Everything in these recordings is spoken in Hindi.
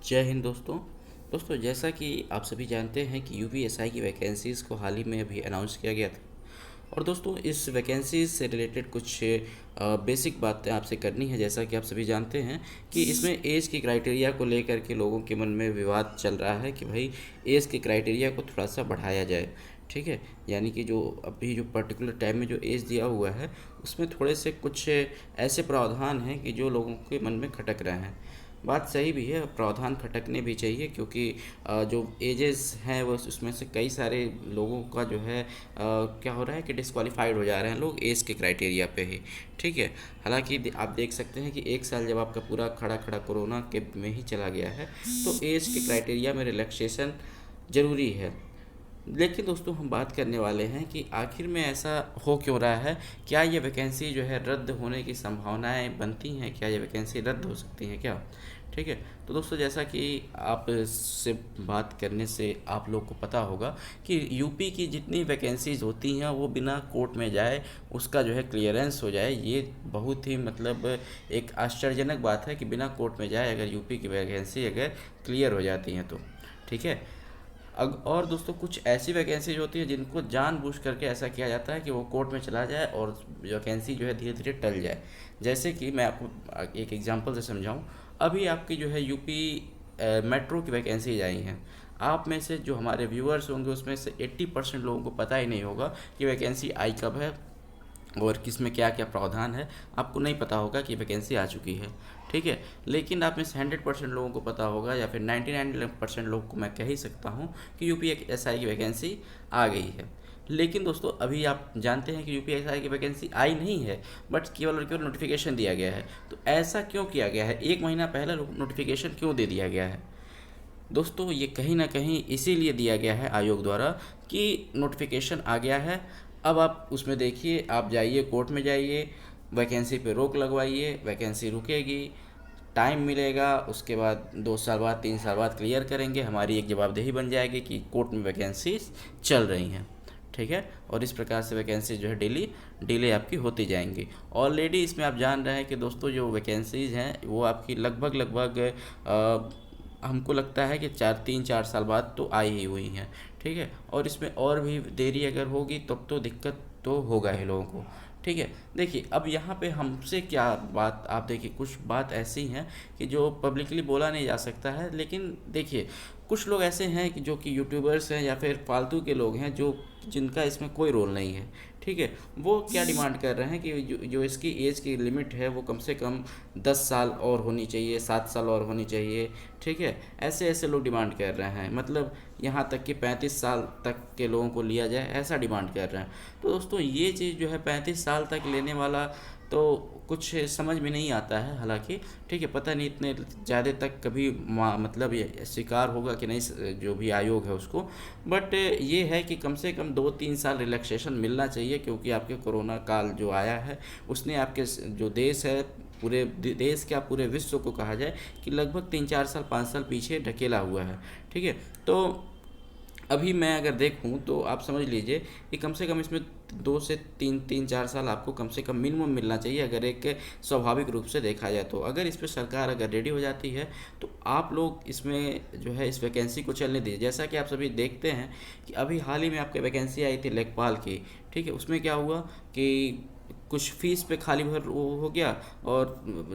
जय हिंद दोस्तों जैसा कि आप सभी जानते हैं कि यूपीएसआई की वैकेंसीज़ को हाल ही में अभी अनाउंस किया गया था। और दोस्तों इस वैकेंसीज से रिलेटेड कुछ बेसिक बातें आपसे करनी है। जैसा कि आप सभी जानते हैं कि इसमें एज की क्राइटेरिया को लेकर के लोगों के मन में विवाद चल रहा है कि भाई एज के क्राइटेरिया को थोड़ा सा बढ़ाया जाए। ठीक है, यानी कि जो अभी जो पर्टिकुलर टाइम में जो एज दिया हुआ है उसमें थोड़े से कुछ ऐसे प्रावधान हैं कि जो लोगों के मन में खटक रहे हैं। बात सही भी है, प्रावधान खटकने भी चाहिए क्योंकि जो एजेस हैं वो उसमें से कई सारे लोगों का जो है क्या हो रहा है कि डिस्क्वालीफाइड हो जा रहे हैं लोग एज के क्राइटेरिया पे ही। ठीक है, हालांकि आप देख सकते हैं कि एक साल जब आपका पूरा खड़ा खड़ा कोरोना के में ही चला गया है तो एज के क्राइटेरिया में रिलैक्सेशन ज़रूरी है। लेकिन दोस्तों हम बात करने वाले हैं कि आखिर में ऐसा हो क्यों रहा है। क्या ये वैकेंसी जो है रद्द होने की संभावनाएं बनती हैं? क्या ये वैकेंसी रद्द हो सकती हैं क्या? ठीक है, तो दोस्तों जैसा कि आप से बात करने से आप लोग को पता होगा कि यूपी की जितनी वैकेंसीज होती हैं वो बिना कोर्ट में जाए उसका जो है क्लियरेंस हो जाए, ये बहुत ही मतलब एक आश्चर्यजनक बात है कि बिना कोर्ट में जाए अगर यूपी की वैकेंसी अगर क्लियर हो जाती हैं तो। ठीक है, और दोस्तों कुछ ऐसी वैकेंसीज होती है जिनको जानबूझ करके ऐसा किया जाता है कि वो कोर्ट में चला जाए और वैकेंसी जो है धीरे धीरे टल जाए। जैसे कि मैं आपको एक एग्जांपल से समझाऊं, अभी आपकी जो है यूपी मेट्रो की वैकेंसीज आई हैं। आप में से जो हमारे व्यूअर्स होंगे उसमें से 80% लोगों को पता ही नहीं होगा कि वैकेंसी आई कब है और किस में क्या क्या प्रावधान है। आपको नहीं पता होगा कि वैकेंसी आ चुकी है। ठीक है, लेकिन आप में से 100% लोगों को पता होगा या फिर 99% लोग को मैं कह ही सकता हूँ कि यूपीएसआई की वैकेंसी आ गई है। लेकिन दोस्तों अभी आप जानते हैं कि यूपीएसआई की वैकेंसी आई नहीं है, बट केवल और केवल नोटिफिकेशन दिया गया है। तो ऐसा क्यों किया गया है, एक महीना पहले नोटिफिकेशन क्यों दे दिया गया है? दोस्तों ये कहीं ना कहीं इसीलिए दिया गया है आयोग द्वारा कि नोटिफिकेशन आ गया है, अब आप उसमें देखिए, आप जाइए कोर्ट में जाइए, वैकेंसी पे रोक लगवाइए, वैकेंसी रुकेगी, टाइम मिलेगा, उसके बाद 2 साल बाद 3 साल बाद क्लियर करेंगे, हमारी एक जवाबदेही बन जाएगी कि कोर्ट में वैकेंसी चल रही हैं। ठीक है, और इस प्रकार से वैकेंसी जो है डेली डिले आपकी होती जाएंगी। ऑलरेडी इसमें आप जान रहे हैं कि दोस्तों जो वैकेंसीज़ हैं वो आपकी लगभग लगभग हमको लगता है कि 3-4 साल बाद तो आई ही हुई हैं। ठीक है, और इसमें और भी देरी अगर होगी तब तो दिक्कत तो होगा ही लोगों को। ठीक है, देखिए अब यहाँ पे हमसे क्या बात, आप देखिए कुछ बात ऐसी हैं कि जो पब्लिकली बोला नहीं जा सकता है। लेकिन देखिए कुछ लोग ऐसे हैं कि जो कि यूट्यूबर्स हैं या फिर फालतू के लोग हैं जो जिनका इसमें कोई रोल नहीं है। ठीक है, वो क्या डिमांड कर रहे हैं कि जो इसकी एज की लिमिट है वो कम से कम 10 साल और होनी चाहिए, 7 साल और होनी चाहिए। ठीक है, ऐसे ऐसे लोग डिमांड कर रहे हैं, मतलब यहाँ तक कि 35 साल तक के लोगों को लिया जाए ऐसा डिमांड कर रहे हैं। तो दोस्तों ये चीज़ जो है 35 साल तक लेने वाला तो कुछ समझ में नहीं आता है हालांकि। ठीक है, पता नहीं इतने ज़्यादा तक कभी मतलब ये स्वीकार होगा कि नहीं जो भी आयोग है उसको। बट ये है कि कम से कम 2-3 साल रिलैक्सेशन मिलना चाहिए क्योंकि आपके कोरोना काल जो आया है उसने आपके जो देश है, पूरे देश क्या पूरे विश्व को कहा जाए कि लगभग 3-4 साल 5 साल पीछे ढकेला हुआ है। ठीक है, तो अभी मैं अगर देखूं तो आप समझ लीजिए कि कम से कम इसमें 2 से 3 3-4 साल आपको कम से कम मिनिमम मिलना चाहिए अगर एक स्वाभाविक रूप से देखा जाए तो। अगर इस पर सरकार अगर रेडी हो जाती है तो आप लोग इसमें जो है इस वैकेंसी को चलने दीजिए। जैसा कि आप सभी देखते हैं कि अभी हाल ही में आपकी वैकेंसी आई थी लेखपाल की। ठीक है, उसमें क्या हुआ कि कुछ फीस पे खाली भर वो हो गया और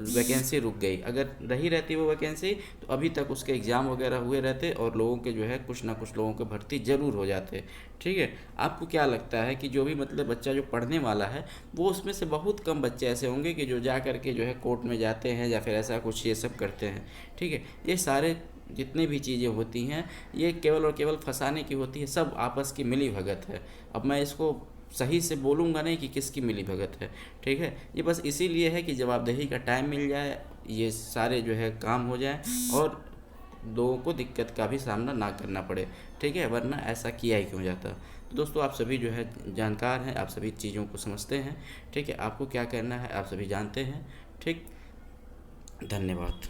वैकेंसी रुक गई। अगर रही रहती वो वैकेंसी तो अभी तक उसके एग्ज़ाम वगैरह हुए रहते और लोगों के जो है कुछ ना कुछ लोगों के भर्ती ज़रूर हो जाते। ठीक है, आपको क्या लगता है कि जो भी मतलब बच्चा जो पढ़ने वाला है वो उसमें से बहुत कम बच्चे ऐसे होंगे कि जो जा कर के जो है कोर्ट में जाते हैं या फिर ऐसा कुछ ये सब करते हैं। ठीक है, ये सारे जितनी भी चीज़ें होती हैं ये केवल और केवल फंसाने की होती है, सब आपस की मिली भगत है। अब मैं इसको सही से बोलूँगा नहीं कि किसकी मिली भगत है। ठीक है, ये बस इसीलिए है कि जवाबदेही का टाइम मिल जाए, ये सारे जो है काम हो जाए और लोगों को दिक्कत का भी सामना ना करना पड़े। ठीक है, वरना ऐसा किया ही क्यों जाता। तो दोस्तों आप सभी जो है जानकार हैं, आप सभी चीज़ों को समझते हैं। ठीक है, आपको क्या करना है आप सभी जानते हैं। ठीक, धन्यवाद।